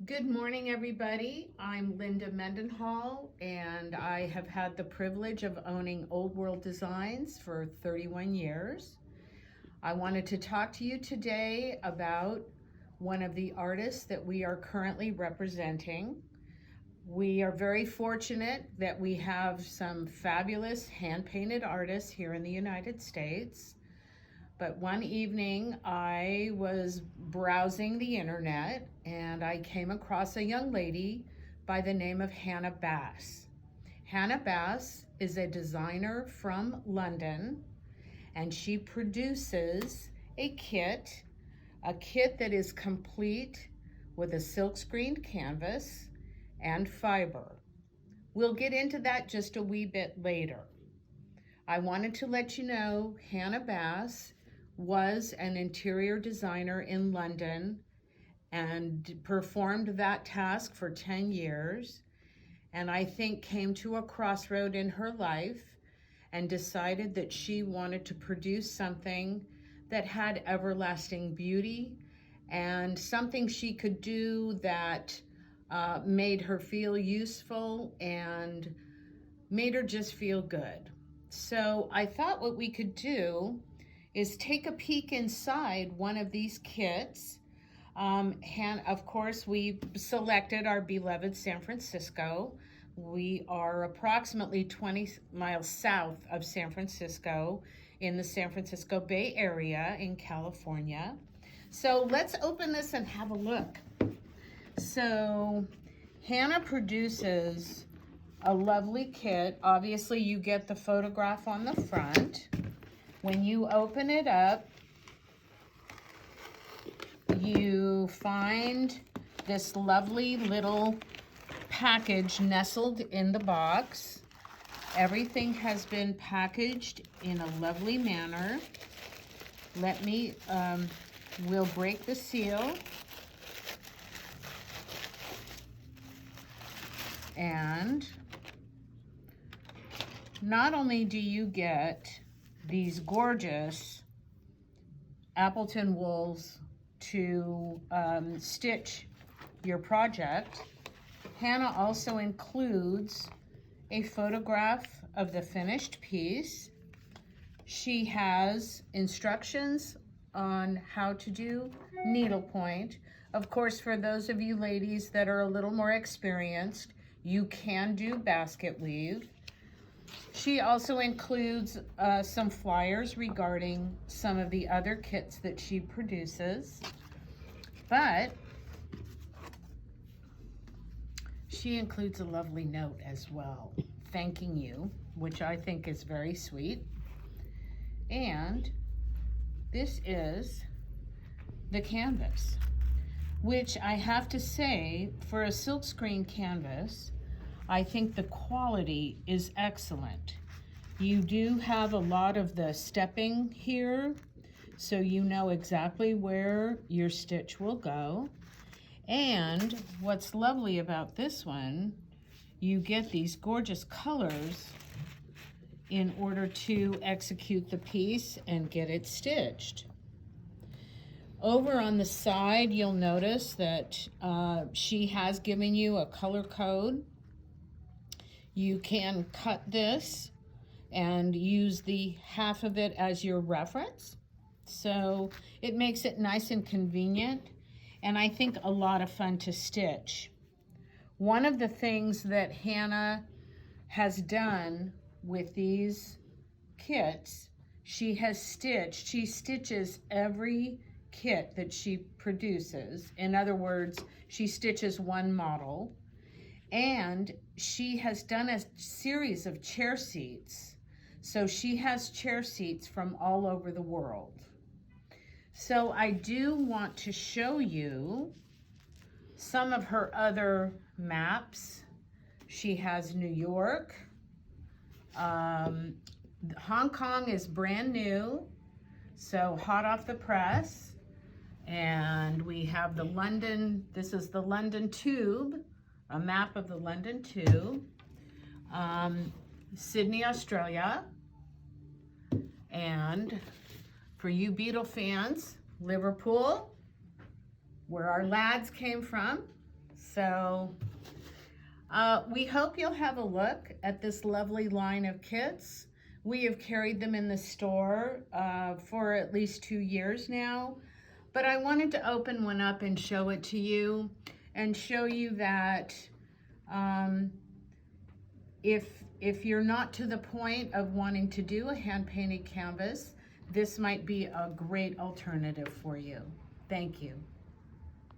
Good morning, everybody. I'm Linda Mendenhall, and I have had the privilege of owning Old World Designs for 31 years. I wanted to talk to you today about one of the artists that we are currently representing. We are very fortunate that we have some fabulous hand-painted artists here in the United States. But one evening I was browsing the internet and I came across a young lady by the name of Hannah Bass. Hannah Bass is a designer from London, and she produces a kit that is complete with a silk-screened canvas and fiber. We'll get into that just a wee bit later. I wanted to let you know Hannah Bass was an interior designer in London and performed that task for 10 years, and I think came to a crossroad in her life and decided that she wanted to produce something that had everlasting beauty and something she could do that made her feel useful and made her just feel good. So I thought what we could do is take a peek inside one of these kits. Of course, we selected our beloved San Francisco. We are approximately 20 miles south of San Francisco in the San Francisco Bay Area in California. So let's open this and have a look. So Hannah produces a lovely kit. Obviously, you get the photograph on the front. When you open it up, you find this lovely little package nestled in the box. Everything has been packaged in a lovely manner. We'll break the seal. And not only do you get these gorgeous Appleton wools to stitch your project, Hannah also includes a photograph of the finished piece. She has instructions on how to do needlepoint. Of course, for those of you ladies that are a little more experienced, you can do basket weave. She also includes some flyers regarding some of the other kits that she produces, but she includes a lovely note as well, thanking you, which I think is very sweet. And this is the canvas, which I have to say, for a silkscreen canvas, I think the quality is excellent. You do have a lot of the stepping here, so you know exactly where your stitch will go. And what's lovely about this one, you get these gorgeous colors in order to execute the piece and get it stitched. Over on the side, you'll notice that she has given you a color code. You can cut this and use the half of it as your reference. So it makes it nice and convenient, and I think a lot of fun to stitch. One of the things that Hannah has done with these kits, she stitches every kit that she produces. In other words, she stitches one model, and she has done a series of chair seats. So she has chair seats from all over the world. So I do want to show you some of her other maps. She has New York. Hong Kong is brand new, so hot off the press. And we have the London, this is the London Tube, a map of the London Tube. Sydney, Australia. And for you Beatle fans, Liverpool, where our lads came from. So we hope you'll have a look at this lovely line of kits. We have carried them in the store for at least 2 years now, but I wanted to open one up and show it to you and show you that if you're not to the point of wanting to do a hand-painted canvas, this might be a great alternative for you. Thank you.